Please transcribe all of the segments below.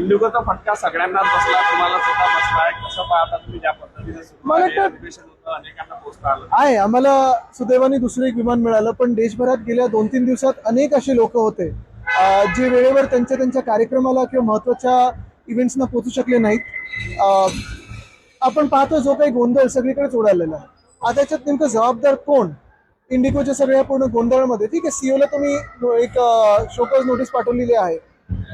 इंडिगोचा फटका सगळ्यांनाच बसला, तुम्हाला स्वतः बसलाय. कसं पाहता तुम्ही ज्या पद्धतीने मला वाटतं- अधिवेशन होतं, अनेकांना पोहोचता आलं? आहे, आम्हाला सुदैवाने दुसरं एक विमान मिळालं, पण देशभरात गेल्या 2-3 दिवसात अनेक असे लोक होते जे वेळेवर त्यांच्या कार्यक्रमाला किंवा महत्वाच्या इव्हेंट्सना पोहोचू शकले नाहीत. आपण पाहतो जो काही गोंधळ सगळीकडेच उडालेला आहे. आता त्याच्यात नेमकं जबाबदार कोण? इंडिगोच्या सगळ्या पूर्ण गोंधळामध्ये ठीक आहे, सीओला तुम्ही एक शोकॉज नोटीस पाठवलेली आहे,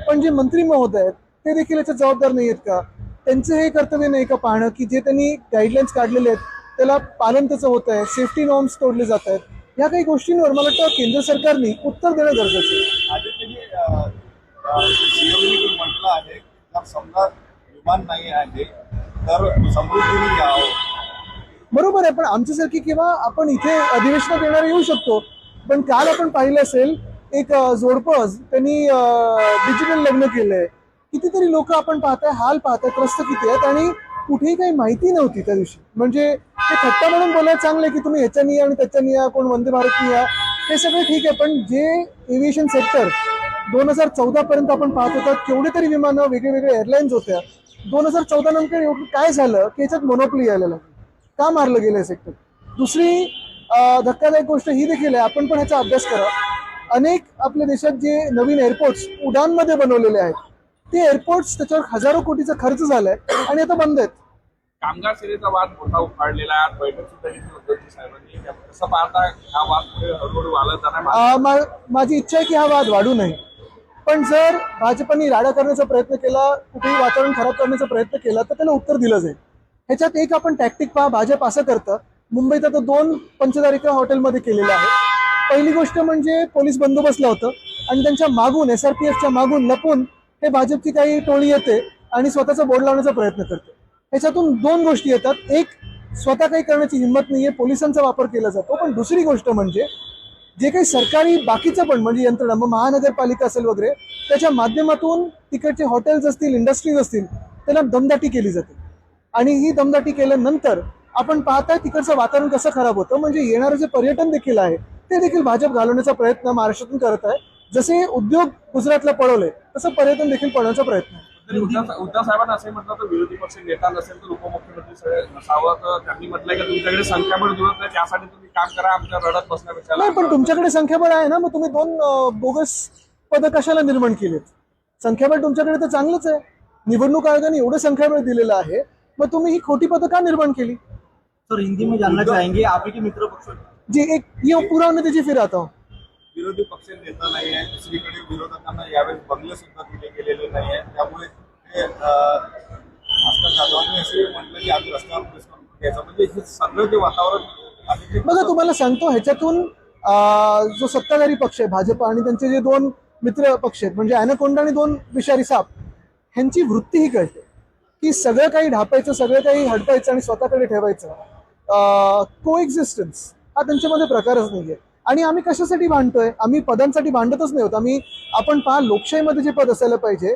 पण जे मंत्री महोदय आहेत ते देखील याच्यात जबाबदार नाही आहेत का? त्यांचं हे कर्तव्य नाही का पाहणं की जे त्यांनी गाईडलाईन्स काढलेले आहेत त्याला पालन त्याचं होत आहे, सेफ्टी नॉर्म्स तोडले जात आहेत. या काही गोष्टींवर मला वाटतं केंद्र सरकारने उत्तर देणं गरजेचं आहे. सीएमने म्हटलं आहे की जर समजा विमान नाही आहे तर समृद्धीने यावं. बरोबर आहे, पण आमच्यासारखी किंवा आपण इथे अधिवेशनात येणार येऊ शकतो, पण काल आपण पाहिलं असेल एक जोडपं त्यांनी डिजिटल लग्न केलंय. कितीतरी लोक आपण पाहताय, हाल पाहताय, त्रस्त किती आहेत आणि कुठेही काही माहिती नव्हती त्या दिवशी. म्हणजे ते थट्टा म्हणून बोलायला चांगलं की तुम्ही ह्याच्यानी या आणि त्याच्यानी या, कोण वंदे भारतनी या, हे सगळं ठीक आहे, पण जे एव्हिएशन सेक्टर 2014 पर्यंत आपण पाहत होतात, केवढे तरी विमानं, वेगळे एअरलाईन्स होत्या. 2014 नंतर एवढं काय झालं की याच्यात मोनोपली यायला लागली? का मारलं गेलं सेक्टर? दुसरी धक्कादायक गोष्ट ही देखील आहे, आपण पण ह्याचा अभ्यास करा. अनेक आपल्या देशात जे नवीन एअरपोर्ट्स उडानमध्ये बनवलेले आहेत, ते एअरपोर्ट्स त्याच्यावर हजारो कोटीचा खर्च झालाय आणि आता बंद आहेत. कामगार सेनेचा वाद मोठा उफाळलेला आहे, आज बैठक सुद्धा घेतली होती साहेबांनी. कसं पाहता हा वाद पुढे हळूहळू वाढत जाणार? माझी इच्छा आहे की हा वाद वाढू नये, पण जर भाजपने राडा करण्याचा प्रयत्न केला, कुठेही वातावरण खराब करण्याचा प्रयत्न केला तर त्याला उत्तर दिलं जाईल. ह्याच्यात एक आपण टॅक्टिक पहा, भाजप असं करतं. मुंबईत आता 2 पंचतारिका हॉटेलमध्ये केलेलं आहे. पहिली गोष्ट म्हणजे पोलीस बंदोबस्त लावतं आणि त्यांच्या मागून SRPFच्या मागून लपून हे भाजपची काही टोळी येते आणि स्वतःचा बोर्ड लावण्याचा प्रयत्न करते. ह्याच्यातून 2 गोष्टी येतात. एक, स्वतः काही करण्याची हिंमत नाहीये, पोलिसांचा वापर केला जातो. पण दुसरी गोष्ट म्हणजे जे काही सरकारी बाकीचं पण म्हणजे यंत्रणा, मग महानगरपालिका असेल वगैरे, त्याच्या माध्यमातून तिकडचे हॉटेल्स असतील, इंडस्ट्रीज असतील, त्यांना दमदाटी केली जाते. आणि ही दमदाटी केल्यानंतर आपण पाहताय तिकडचं वातावरण कसं खराब होतं. म्हणजे येणारं जे पर्यटन देखील आहे ते देखील भाजप घालवण्याचा प्रयत्न महाराष्ट्रातून करत आहे. जसे उद्योग गुजरातला पळवले तसं पर्यटन देखील पळवण्याचा प्रयत्न आहे. उद्धव साहेबांना असे म्हटलं तर विरोधी पक्ष नेता नसेल तर उपमुख्यमंत्री नसावं, तर त्यांनी म्हटलंय की तुमच्याकडे संख्याबळ जुळत नाही, त्यासाठी तुम्ही काम करा, आमच्या रडत बसण्यापेक्षा. नाही, पण तुमच्याकडे संख्याबळ आहे ना, मग तुम्ही 2 बोगस पदं कशाला निर्माण केलेत? संख्याबळ तुमच्याकडे तर चांगलंच आहे. निवडणूक आयोगाने एवढं संख्याबळ दिलेलं आहे, मग तुम्ही ही खोटी पदं का निर्माण केली? सर, हिंदी में जानना चाहेंगे आपके मित्र पक्ष जी एक ये पूरा नतीजे फिर आता हूँ. विरोधी पक्ष नेता नाही आहे, दुसरीकडे विरोधकांना यावेळेस बंगले सुद्धा दिले गेलेले नाही आहे. त्यामुळे भास्कर जाधवांनी असे म्हटलं की आम्ही रस्त्यावर प्रेस कॉन्फरन्स घ्यायचा. म्हणजे हे सगळं जे वातावरण आहे ते बघा, तुम्हाला सांगतो ह्याच्यातून जो सत्ताधारी पक्ष आहे भाजप आणि त्यांचे जे 2 मित्र पक्ष आहेत म्हणजे अॅनाकोंडा आणि 2 विषारी साप, ह्यांची वृत्ती ही कळते की सगळं काही ढापायचं, सगळं काही हडपायचं आणि स्वतःकडे ठेवायचं. को एक्झिस्टन्स हा त्यांच्यामध्ये प्रकारच नाहीये. आणि आम्ही कशासाठी भांडतोय? आम्ही पदांसाठी भांडतच नाही होत. आपण पहा, लोकशाहीमध्ये जे पद असायला पाहिजे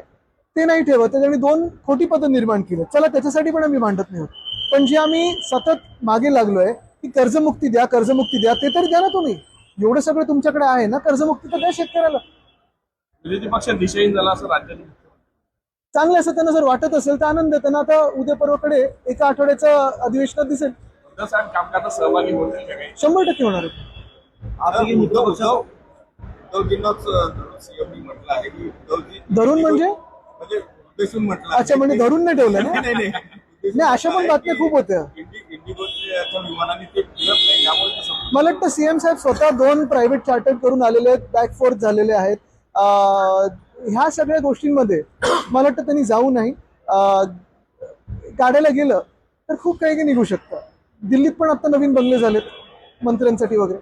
ते नाही ठेवत, त्यांनी 2 खोटी पदं निर्माण केली. चला, त्याच्यासाठी पण आम्ही भांडत नाही होत, पण जे आम्ही सतत मागे लागलोय की कर्जमुक्ती द्या, कर्जमुक्ती द्या, ते तरी द्या ना तुम्ही. एवढं सगळं तुमच्याकडे आहे ना, कर्जमुक्ती तर द्या शेतकऱ्याला. विरोधी पक्ष दिशेहीन झाला असं राज्याने. चांगलं असं त्यांना जर वाटत असेल तर आनंद आहे. त्यांना आता उद्या परवाकडे एका आठवड्याचं अधिवेशनात दिसेल. उद्धव साहेब कामकाजात सहभागी होतील का काही? 100% होणार आहे. आता उद्धवजींनाच सीएमनी म्हटलं आहे की उद्धवजी धरून म्हणजे उद्देशून म्हटलं. अच्छा, म्हणजे धरून नाही ठेवलं ना? नाही. नाही, अशा पण बातम्या खूप होत्या. इंडिगोच्या विमानाने ते फिरत नाही, त्यामुळे ते समजून मला वाटतं सीएम साहेब स्वतः 2 प्रायव्हेट चार्टर करून आलेले आहेत, बॅक फोर्थ झालेले आहेत. ह्या सगळ्या गोष्टींमध्ये मला वाटतं त्यांनी जाऊ नाही. काढायला गेलं तर खूप काही निघू शकतं. दिल्लीत पण आता नवीन बंगले झालेत मंत्र्यांसाठी वगैरे.